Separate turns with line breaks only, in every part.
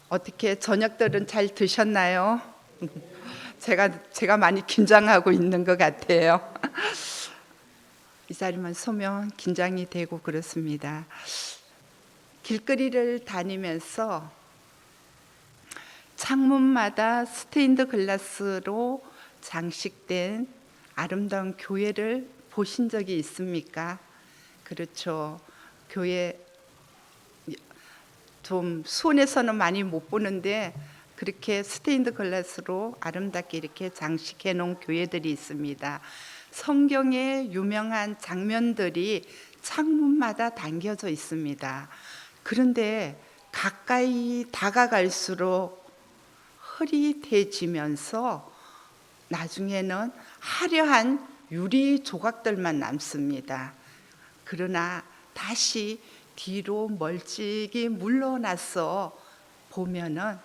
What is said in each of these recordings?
어떻게 저녁들은 잘 드셨나요? 제가 많이 긴장하고 있는 것 같아요. 이 자리만 서면 긴장이 되고 그렇습니다. 길거리를 다니면서 창문마다 스테인드 글라스로 장식된 아름다운 교회를 보신 적이 있습니까? 그렇죠. 교회 좀 수원에서는 많이 못 보는데 그렇게 스테인드 글라스로 아름답게 이렇게 장식해 놓은 교회들이 있습니다. 성경의 유명한 장면들이 창문마다 담겨져 있습니다. 그런데 가까이 다가갈수록 흐릿해지면서 나중에는 화려한 유리 조각들만 남습니다. 그러나 다시 뒤로 멀찍이 물러나서 보면은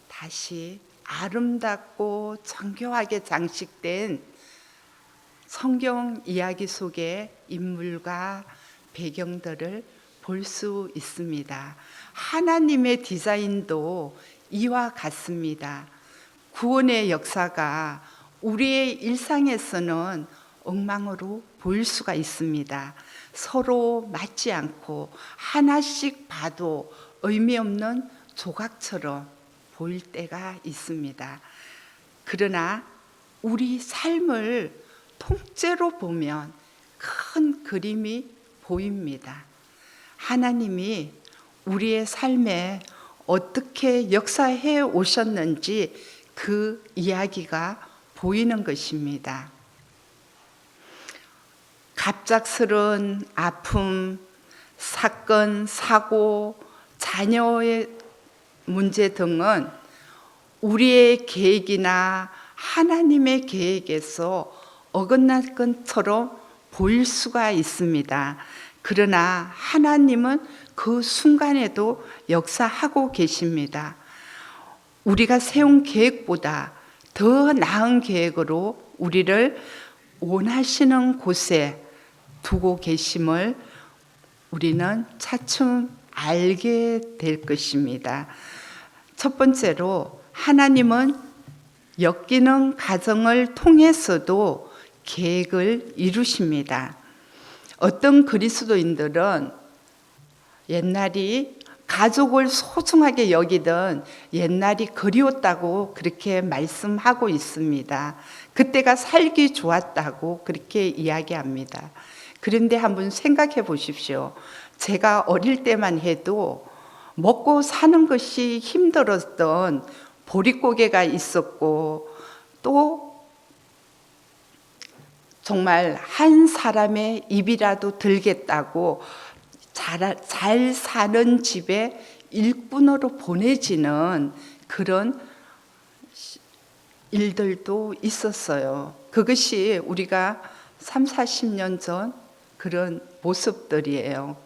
다시 아름답고 정교하게 장식된 성경 이야기 속의 인물과 배경들을 볼 수 있습니다. 하나님의 디자인도 이와 같습니다. 구원의 역사가 우리의 일상에서는 엉망으로 보일 수가 있습니다. 서로 맞지 않고 하나씩 봐도 의미 없는 조각처럼 보일 때가 있습니다. 그러나 우리 삶을 통째로 보면 큰 그림이 보입니다. 하나님이 우리의 삶에 어떻게 역사해 오셨는지 그 이야기가 보이는 것입니다. 갑작스러운 아픔, 사건, 사고, 자녀의 문제 등은 우리의 계획이나 하나님의 계획에서 어긋날 것처럼 보일 수가 있습니다. 그러나 하나님은 그 순간에도 역사하고 계십니다. 우리가 세운 계획보다 더 나은 계획으로 우리를 원하시는 곳에 두고 계심을 우리는 차츰 알게 될 것입니다. 첫 번째로 하나님은 엮이는 가정을 통해서도 계획을 이루십니다. 어떤 그리스도인들은 옛날이 가족을 소중하게 여기던 옛날이 그리웠다고 그렇게 말씀하고 있습니다. 그때가 살기 좋았다고 그렇게 이야기합니다. 그런데 한번 생각해 보십시오. 제가 어릴 때만 해도 먹고 사는 것이 힘들었던 보릿고개가 있었고 또 정말 한 사람의 입이라도 들겠다고 잘 사는 집에 일꾼으로 보내지는 그런 일들도 있었어요. 그것이 우리가 30-40년 전 그런 모습들이에요.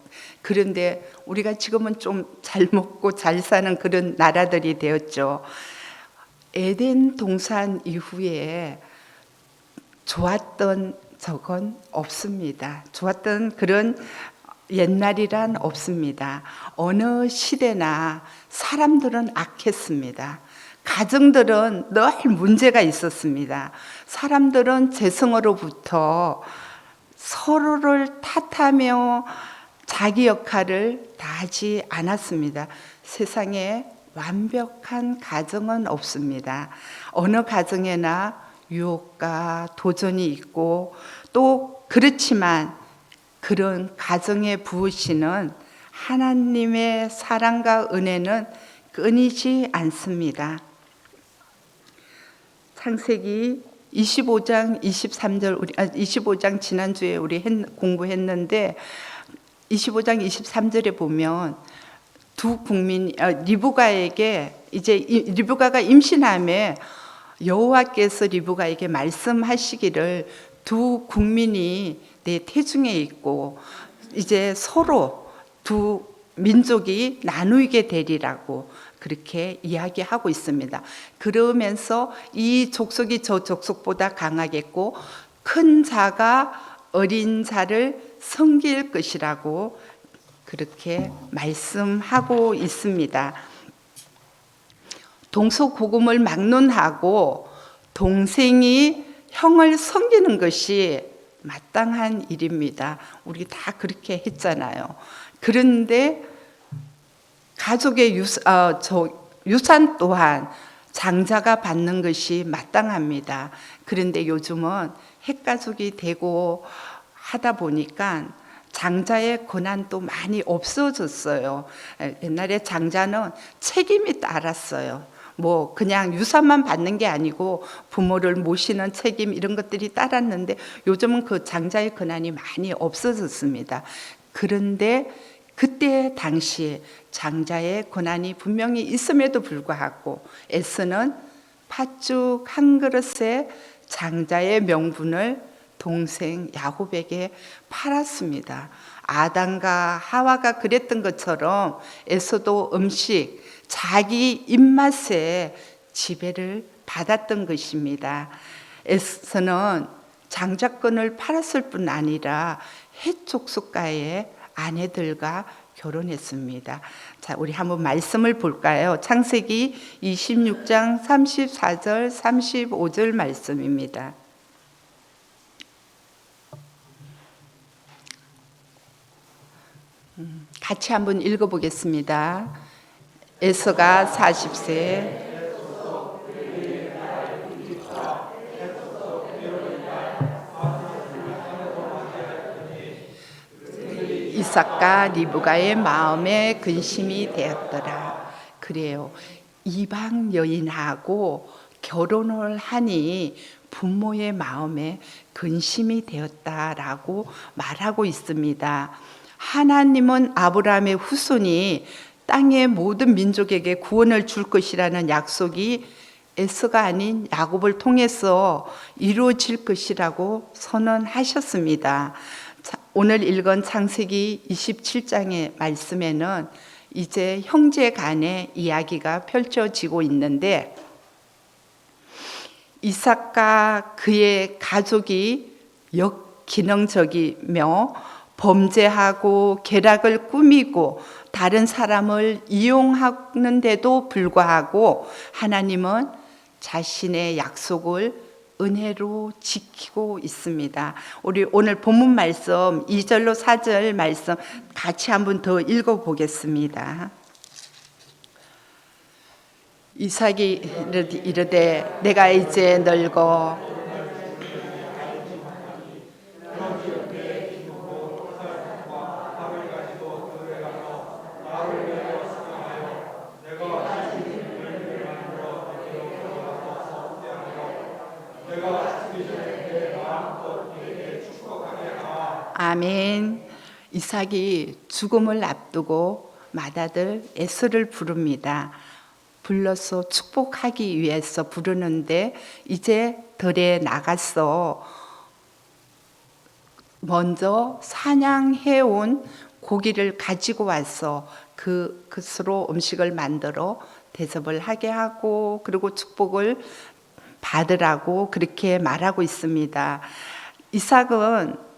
그런데 우리가 지금은 좀 잘 먹고 잘 사는 그런 나라들이 되었죠. 에덴 동산 이후에 좋았던 적은 없습니다. 좋았던 그런 옛날이란 없습니다. 어느 시대나 사람들은 악했습니다. 가정들은 늘 문제가 있었습니다. 사람들은 재성으로부터 서로를 탓하며 자기 역할을 다하지 않았습니다. 세상에 완벽한 가정은 없습니다. 어느 가정에나 유혹과 도전이 있고 또 그렇지만 그런 가정에 부으시는 하나님의 사랑과 은혜는 끊이지 않습니다. 창세기 25장 23절 25장 지난주에 우리 공부했는데 25장 23절에 보면 두 국민 리브가에게 이제 리브가가 임신함에 여호와께서 리브가에게 말씀하시기를 두 국민이 내 태중에 있고 이제 서로 두 민족이 나누게 되리라고 그렇게 이야기하고 있습니다. 그러면서 이 족속이 저 족속보다 강하겠고 큰 자가 어린 자를 섬길 것이라고 그렇게 말씀하고 있습니다. 동서고금을 막론하고 동생이 형을 섬기는 것이 마땅한 일입니다. 우리 다 그렇게 했잖아요. 그런데 가족의 유산 또한 장자가 받는 것이 마땅합니다. 그런데 요즘은 핵가족이 되고 하다 보니까 장자의 권한도 많이 없어졌어요. 옛날에 장자는 책임이 따랐어요. 뭐 그냥 유산만 받는 게 아니고 부모를 모시는 책임 이런 것들이 따랐는데 요즘은 그 장자의 권한이 많이 없어졌습니다. 그런데 그때 당시에 장자의 권한이 분명히 있음에도 불구하고 에서는 팥죽 한 그릇에 장자의 명분을 동생 야곱에게 팔았습니다. 아담과 하와가 그랬던 것처럼 에서도 음식 자기 입맛에 지배를 받았던 것입니다. 에서는 장자권을 팔았을 뿐 아니라 헷 족속가의 아내들과 결혼했습니다. 자, 우리 한번 말씀을 볼까요? 창세기 26장 34절 35절 말씀입니다. 같이 한번 읽어보겠습니다. 에서가 40세 이삭과 리브가의 마음에 근심이 되었더라. 그래요. 이방 여인하고 결혼을 하니 부모의 마음에 근심이 되었다라고 말하고 있습니다. 하나님은 아브라함의 후손이 땅의 모든 민족에게 구원을 줄 것이라는 약속이 에서가 아닌 야곱을 통해서 이루어질 것이라고 선언하셨습니다. 오늘 읽은 창세기 27장의 말씀에는 이제 형제 간의 이야기가 펼쳐지고 있는데 이삭과 그의 가족이 역기능적이며 범죄하고 계략을 꾸미고 다른 사람을 이용하는데도 불구하고 하나님은 자신의 약속을 은혜로 지키고 있습니다. 우리 오늘 본문 말씀 2절로 4절 말씀 같이 한번 더 읽어보겠습니다. 이삭이 이르되 내가 이제 늙어 아멘. 이삭이 죽음을 앞두고 맏아들 에서를 부릅니다. 불러서 축복하기 위해서 부르는데 이제 들에 나가서 먼저 사냥해온 고기를 가지고 와서 그것으로 음식을 만들어 대접을 하게 하고 그리고 축복을 받으라고 그렇게 말하고 있습니다. 이삭은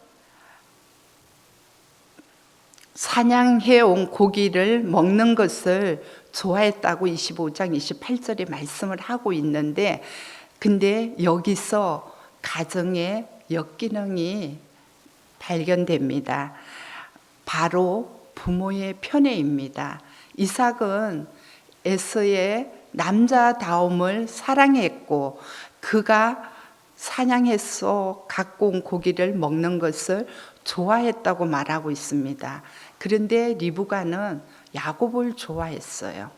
사냥해온 고기를 먹는 것을 좋아했다고 25장 28절에 말씀을 하고 있는데 근데 여기서 가정의 역기능이 발견됩니다. 바로 부모의 편애입니다. 이삭은 에서의 남자다움을 사랑했고 그가 사냥해서 갖고 온 고기를 먹는 것을 좋아했다고 말하고 있습니다. 그런데 리브가는 야곱을 좋아했어요.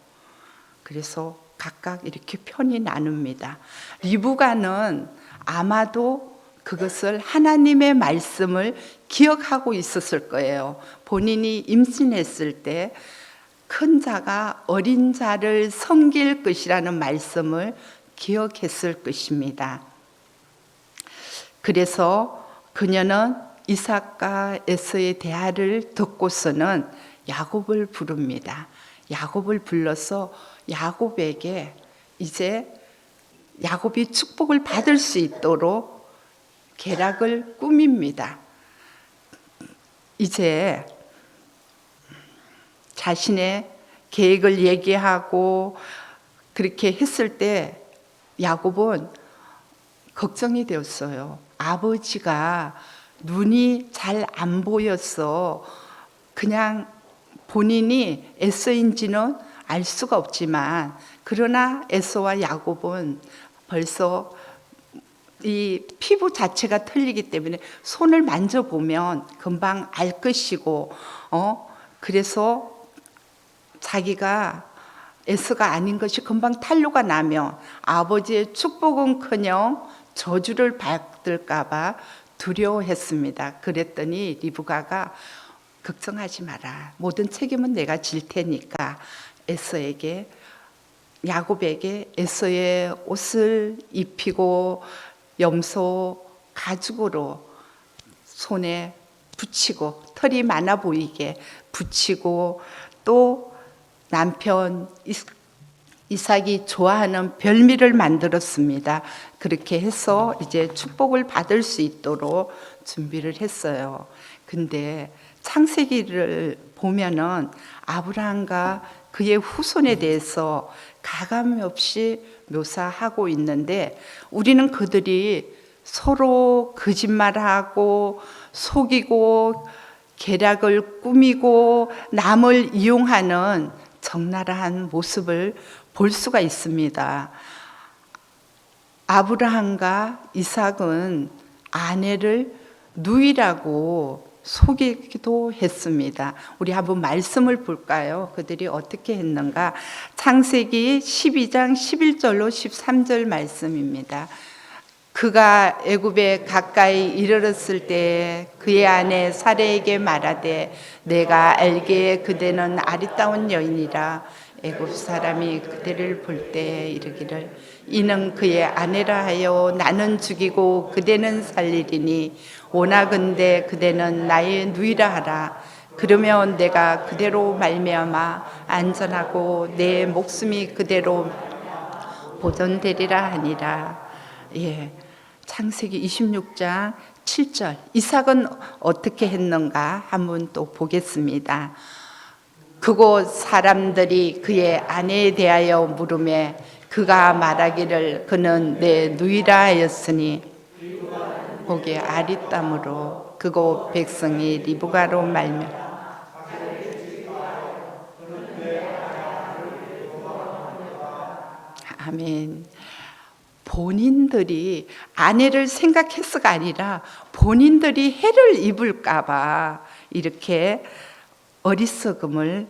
그래서 각각 이렇게 편이 나눕니다. 리브가는 아마도 그것을 하나님의 말씀을 기억하고 있었을 거예요. 본인이 임신했을 때 큰 자가 어린 자를 섬길 것이라는 말씀을 기억했을 것입니다. 그래서 그녀는 이삭과 에서의 대화를 듣고서는 야곱을 부릅니다. 야곱을 불러서 야곱에게 이제 야곱이 축복을 받을 수 있도록 계략을 꾸밉니다. 이제 자신의 계획을 얘기하고 그렇게 했을 때 야곱은 걱정이 되었어요. 아버지가 눈이 잘 안 보였어. 그냥 본인이 에서인지는 알 수가 없지만, 그러나 에서와 야곱은 벌써 이 피부 자체가 틀리기 때문에 손을 만져보면 금방 알 것이고, 그래서 자기가 에서가 아닌 것이 금방 탄로가 나면 아버지의 축복은커녕 저주를 받을까봐 두려워했습니다. 그랬더니 리브가가 걱정하지 마라. 모든 책임은 내가 질 테니까 에서에게, 야곱에게 에서의 옷을 입히고 염소 가죽으로 손에 붙이고, 털이 많아 보이게 붙이고, 또 남편 이삭이 좋아하는 별미를 만들었습니다. 그렇게 해서 이제 축복을 받을 수 있도록 준비를 했어요. 근데 창세기를 보면은 아브라함과 그의 후손에 대해서 가감 없이 묘사하고 있는데, 우리는 그들이 서로 거짓말하고 속이고 계략을 꾸미고 남을 이용하는 적나라한 모습을 볼 수가 있습니다. 아브라함과 이삭은 아내를 누이라고 속이기도 했습니다. 우리 한번 말씀을 볼까요? 그들이 어떻게 했는가? 창세기 12장 11절로 13절 말씀입니다. 그가 애굽에 가까이 이르렀을 때 그의 아내 사레에게 말하되, 내가 알기에 그대는 아리따운 여인이라. 애굽 사람이 그대를 볼 때 이르기를, 이는 그의 아내라 하여 나는 죽이고 그대는 살리리니, 오나건대 그대는 나의 누이라 하라. 그러면 내가 그대로 말미암아 안전하고 내 목숨이 그대로 보존되리라 하니라. 예, 창세기 26장 7절. 이삭은 어떻게 했는가 한번 또 보겠습니다. 그곳 사람들이 그의 아내에 대하여 물으매 그가 말하기를, 그는 내 누이라 하였으니 보기에 아리따므로 그곳 백성이 리브가로 말며. 아멘. 본인들이 아내를 생각해서가 아니라 본인들이 해를 입을까봐 이렇게 어리석음을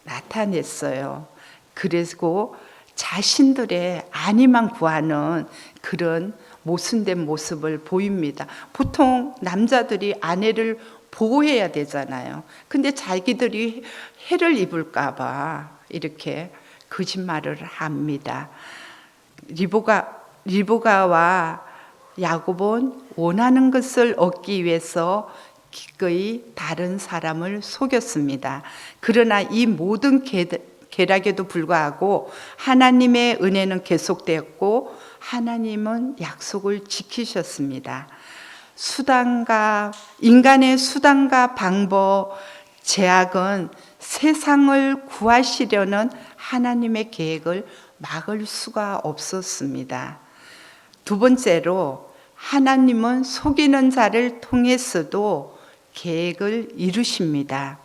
나타냈어요. 그리고 자신들의 안위만 구하는 그런 모순된 모습을 보입니다. 보통 남자들이 아내를 보호해야 되잖아요. 근데 자기들이 해를 입을까봐 이렇게 거짓말을 합니다. 리브가와 야곱은 원하는 것을 얻기 위해서 기꺼이 다른 사람을 속였습니다. 그러나 이 모든 계략에도 불구하고 하나님의 은혜는 계속되었고 하나님은 약속을 지키셨습니다. 인간의 수단과 방법, 제약은 세상을 구하시려는 하나님의 계획을 막을 수가 없었습니다. 두 번째로, 하나님은 속이는 자를 통해서도 계획을 이루십니다.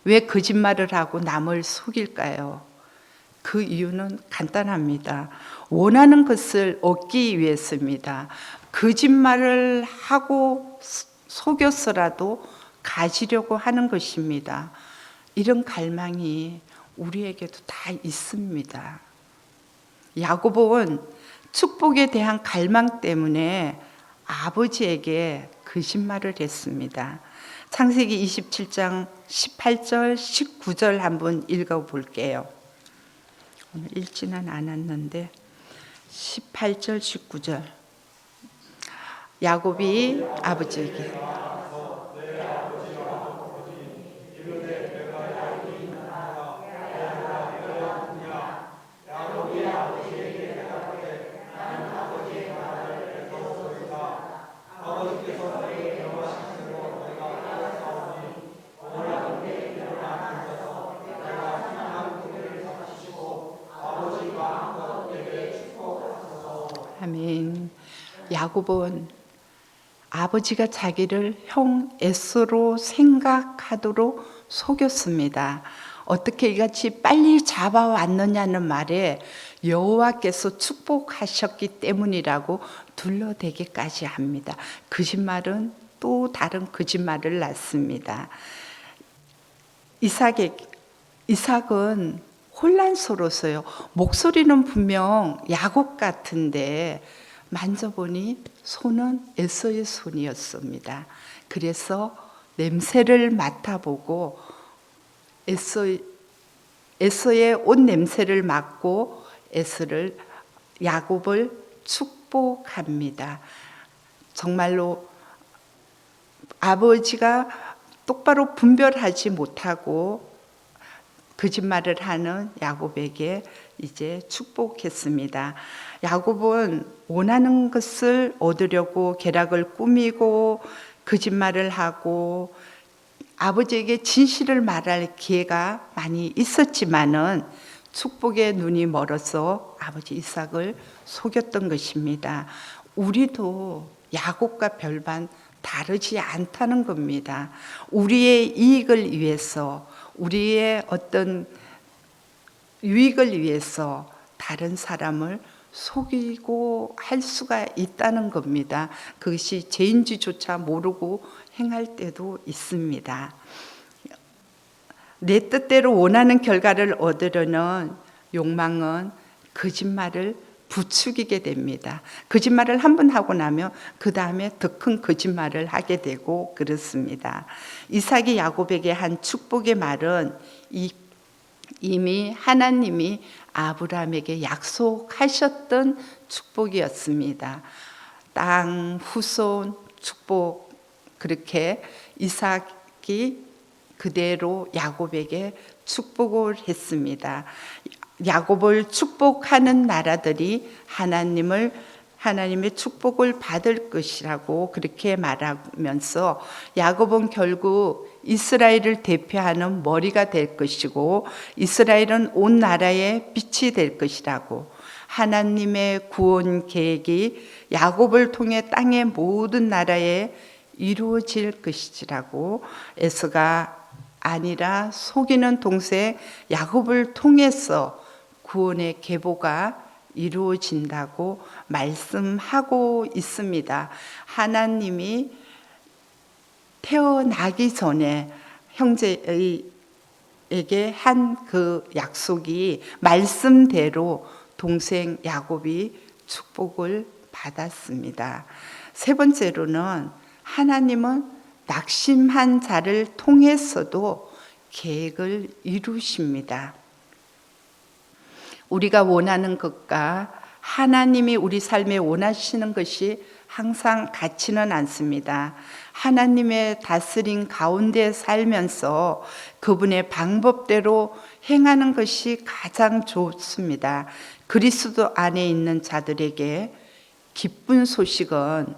왜 거짓말을 하고 남을 속일까요? 그 이유는 간단합니다. 원하는 것을 얻기 위해서입니다. 거짓말을 하고 속였어라도 가지려고 하는 것입니다. 이런 갈망이 우리에게도 다 있습니다. 야곱은 축복에 대한 갈망 때문에 아버지에게 거짓말을 했습니다. 창세기 27장 18절 19절 한번 읽어볼게요. 오늘 읽지는 않았는데 18절 19절. 야곱이 아버지에게 야곱은 아버지가 자기를 형 에서로 생각하도록 속였습니다. 어떻게 이같이 빨리 잡아왔느냐는 말에 여호와께서 축복하셨기 때문이라고 둘러대기까지 합니다. 거짓말은 또 다른 거짓말을 낳습니다. 이삭은 혼란스러웠어요. 목소리는 분명 야곱 같은데 만져보니 손은 에서의 손이었습니다. 그래서 냄새를 맡아보고 에서의 옷 냄새를 맡고 야곱을 축복합니다. 정말로 아버지가 똑바로 분별하지 못하고 거짓말을 하는 야곱에게 이제 축복했습니다. 야곱은 원하는 것을 얻으려고 계략을 꾸미고 거짓말을 하고 아버지에게 진실을 말할 기회가 많이 있었지만은 축복의 눈이 멀어서 아버지 이삭을 속였던 것입니다. 우리도 야곱과 별반 다르지 않다는 겁니다. 우리의 이익을 위해서, 우리의 어떤 유익을 위해서 다른 사람을 속이고 할 수가 있다는 겁니다. 그것이 죄인지조차 모르고 행할 때도 있습니다. 내 뜻대로 원하는 결과를 얻으려는 욕망은 거짓말을 부추기게 됩니다. 거짓말을 한 번 하고 나면 그 다음에 더 큰 거짓말을 하게 되고 그렇습니다. 이삭이 야곱에게 한 축복의 말은 이미 하나님이 아브라함에게 약속하셨던 축복이었습니다. 땅, 후손, 축복, 그렇게 이삭이 그대로 야곱에게 축복을 했습니다. 야곱을 축복하는 나라들이 하나님의 축복을 받을 것이라고 그렇게 말하면서 야곱은 결국 이스라엘을 대표하는 머리가 될 것이고 이스라엘은 온 나라의 빛이 될 것이라고 하나님의 구원 계획이 야곱을 통해 땅의 모든 나라에 이루어질 것이라고 에서가 아니라 속이는 동생 야곱을 통해서 구원의 계보가 이루어진다고 말씀하고 있습니다. 하나님이 태어나기 전에 형제에게 한 그 약속이 말씀대로 동생 야곱이 축복을 받았습니다. 세 번째로는 하나님은 낙심한 자를 통해서도 계획을 이루십니다. 우리가 원하는 것과 하나님이 우리 삶에 원하시는 것이 항상 같지는 않습니다. 하나님의 다스림 가운데 살면서 그분의 방법대로 행하는 것이 가장 좋습니다. 그리스도 안에 있는 자들에게 기쁜 소식은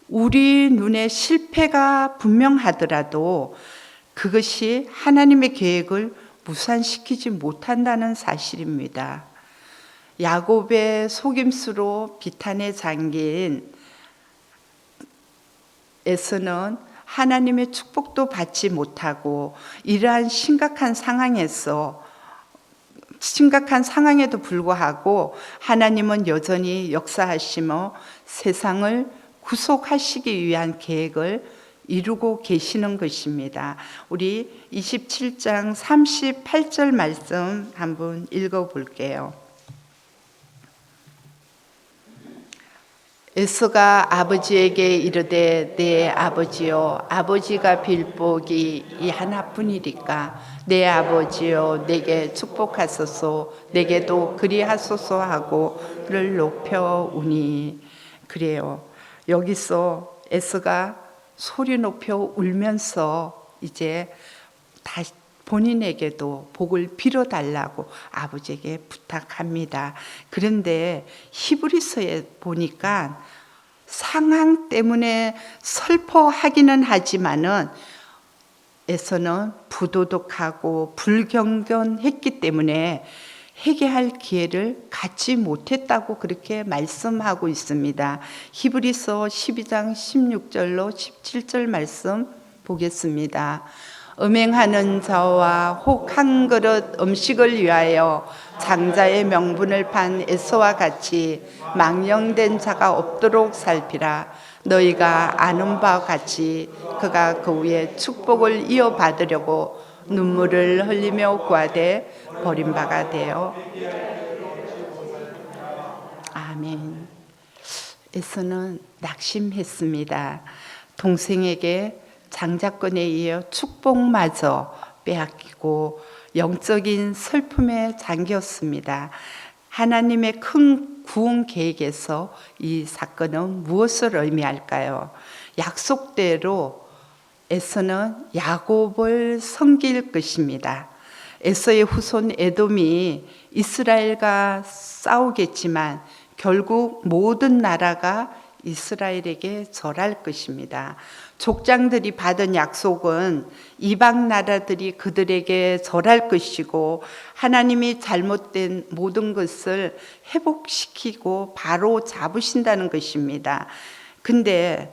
우리 눈에 실패가 분명하더라도 그것이 하나님의 계획을 무산시키지 못한다는 사실입니다. 야곱의 속임수로 비탄에 잠긴 에서는 하나님의 축복도 받지 못하고 이러한 심각한 상황에도 불구하고 하나님은 여전히 역사하시며 세상을 구속하시기 위한 계획을 이루고 계시는 것입니다. 우리 27장 38절 말씀 한번 읽어볼게요. 에서가 아버지에게 이르되 내 아버지여 아버지가 빌 복이 이 하나뿐이리까 내 아버지여 내게 축복하소서 내게도 그리하소서 하고를 높여우니 그래요. 여기서 에서가 소리 높여 울면서 이제 다시 본인에게도 복을 빌어달라고 아버지에게 부탁합니다. 그런데 히브리서에 보니까 상황 때문에 슬퍼하기는 하지만은 에서는 부도덕하고 불경건했기 때문에 회개할 기회를 갖지 못했다고 그렇게 말씀하고 있습니다. 히브리서 12장 16절로 17절 말씀 보겠습니다. 음행하는 자와 혹 한 그릇 음식을 위하여 장자의 명분을 판 에서와 같이 망령된 자가 없도록 살피라. 너희가 아는 바와 같이 그가 그 위에 축복을 이어받으려고 눈물을 흘리며 구하되 버림바가 되어 아멘. 에서는 낙심했습니다. 동생에게 장자권에 이어 축복마저 빼앗기고 영적인 슬픔에 잠겼습니다. 하나님의 큰 구원 계획에서 이 사건은 무엇을 의미할까요? 약속대로 에서는 야곱을 섬길 것입니다. 에서의 후손 에돔이 이스라엘과 싸우겠지만 결국 모든 나라가 이스라엘에게 절할 것입니다. 족장들이 받은 약속은 이방 나라들이 그들에게 절할 것이고 하나님이 잘못된 모든 것을 회복시키고 바로 잡으신다는 것입니다. 근데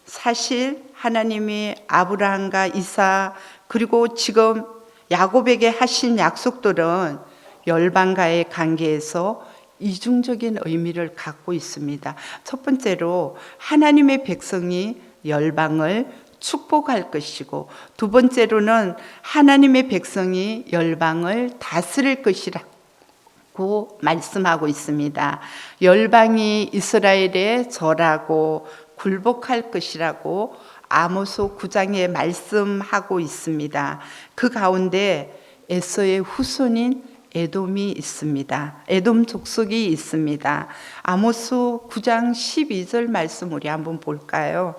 사실 하나님이 아브라함과 이삭 그리고 지금 야곱에게 하신 약속들은 열방과의 관계에서 이중적인 의미를 갖고 있습니다. 첫 번째로 하나님의 백성이 열방을 축복할 것이고 두 번째로는 하나님의 백성이 열방을 다스릴 것이라고 말씀하고 있습니다. 열방이 이스라엘에 절하고 굴복할 것이라고 아모스 9장에 말씀하고 있습니다. 그 가운데 에서의 후손인 에돔이 있습니다. 에돔 족속이 있습니다. 아모스 9장 12절 말씀 우리 한번 볼까요?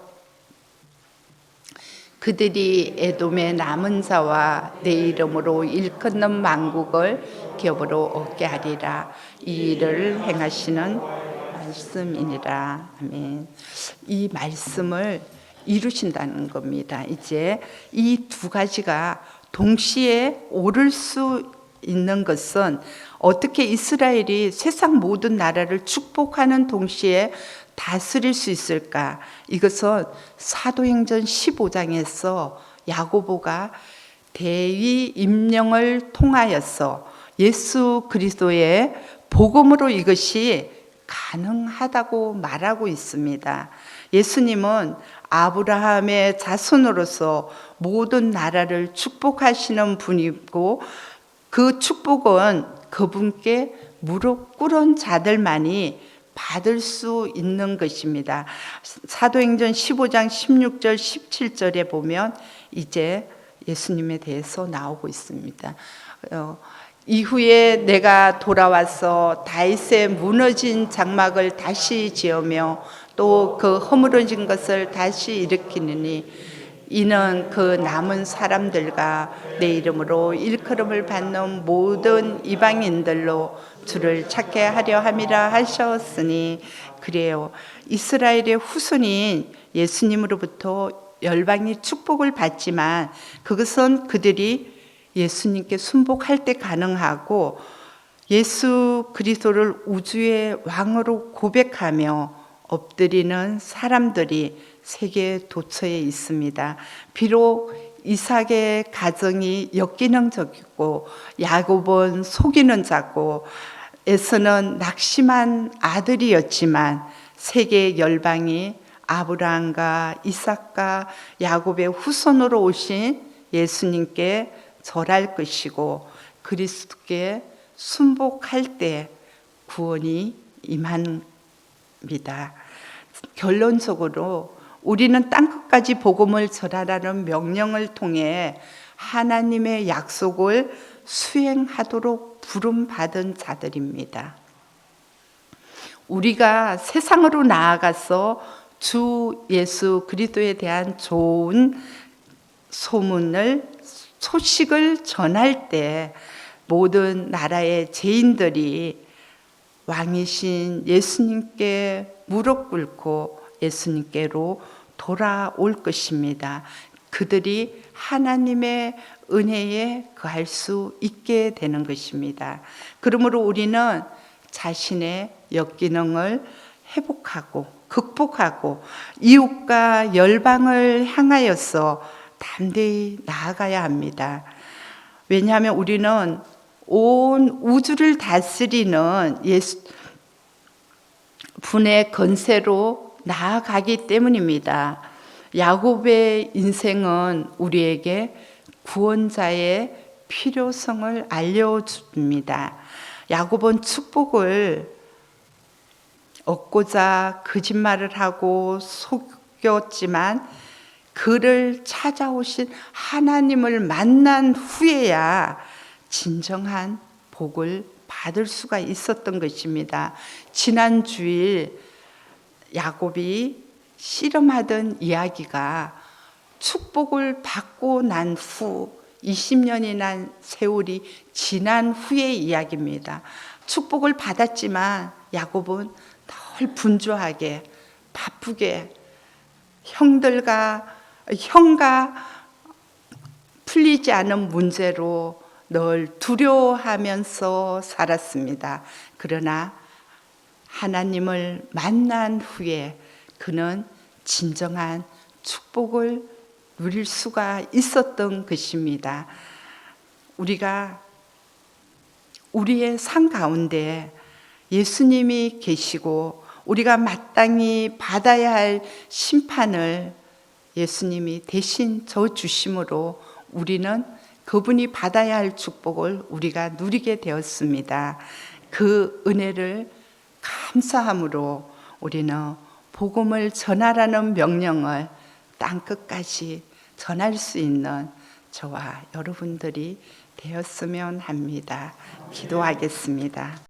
그들이 에돔의 남은 자와 내 이름으로 일컫는 만국을 겹으로 얻게 하리라. 이 일을 행하시는 말씀이니라. 아멘. 이 말씀을 이루신다는 겁니다. 이제 이 두 가지가 동시에 오를 수 있는 것은 어떻게 이스라엘이 세상 모든 나라를 축복하는 동시에 다스릴 수 있을까? 이것은 사도행전 15장에서 야고보가 대위 임령을 통하여서 예수 그리스도의 복음으로 이것이 가능하다고 말하고 있습니다. 예수님은 아브라함의 자손으로서 모든 나라를 축복하시는 분이고 그 축복은 그분께 무릎 꿇은 자들만이 받을 수 있는 것입니다. 사도행전 15장 16절 17절에 보면 이제 예수님에 대해서 나오고 있습니다. 이후에 내가 돌아와서 다윗의 무너진 장막을 다시 지으며 또 그 허물어진 것을 다시 일으키느니 이는 그 남은 사람들과 내 이름으로 일컬음을 받는 모든 이방인들로 주를 찾게 하려 함이라 하셨으니 그래요. 이스라엘의 후손인 예수님으로부터 열방이 축복을 받지만 그것은 그들이 예수님께 순복할 때 가능하고 예수 그리스도를 우주의 왕으로 고백하며 엎드리는 사람들이 세계 도처에 있습니다. 비록 이삭의 가정이 역기능적이고 야곱은 속이는 자고 에서는 낙심한 아들이었지만 세계 열방이 아브라함과 이삭과 야곱의 후손으로 오신 예수님께 절할 것이고 그리스도께 순복할 때 구원이 임합니다. 결론적으로 우리는 땅끝까지 복음을 전하라는 명령을 통해 하나님의 약속을 수행하도록 부름받은 자들입니다. 우리가 세상으로 나아가서 주 예수 그리스도에 대한 좋은 소식을 전할 때 모든 나라의 죄인들이 왕이신 예수님께 무릎 꿇고 예수님께로 돌아올 것입니다. 그들이 하나님의 은혜에 거할 수 있게 되는 것입니다. 그러므로 우리는 자신의 역기능을 회복하고 극복하고 이웃과 열방을 향하여서 담대히 나아가야 합니다. 왜냐하면 우리는 온 우주를 다스리는 예수 분의 권세로 나아가기 때문입니다. 야곱의 인생은 우리에게 구원자의 필요성을 알려줍니다. 야곱은 축복을 얻고자 거짓말을 하고 속였지만 그를 찾아오신 하나님을 만난 후에야 진정한 복을 받을 수가 있었던 것입니다. 지난 주일 야곱이 씨름하던 이야기가 축복을 받고 난 후 20년이나 세월이 지난 후의 이야기입니다. 축복을 받았지만 야곱은 덜 분주하게 바쁘게 형과 풀리지 않은 문제로 늘 두려워하면서 살았습니다. 그러나 하나님을 만난 후에 그는 진정한 축복을 누릴 수가 있었던 것입니다. 우리가 우리의 삶 가운데 예수님이 계시고 우리가 마땅히 받아야 할 심판을 예수님이 대신 져 주심으로 우리는 그분이 받아야 할 축복을 우리가 누리게 되었습니다. 그 은혜를 감사함으로 우리는 복음을 전하라는 명령을 땅끝까지 전할 수 있는 저와 여러분들이 되었으면 합니다. 기도하겠습니다.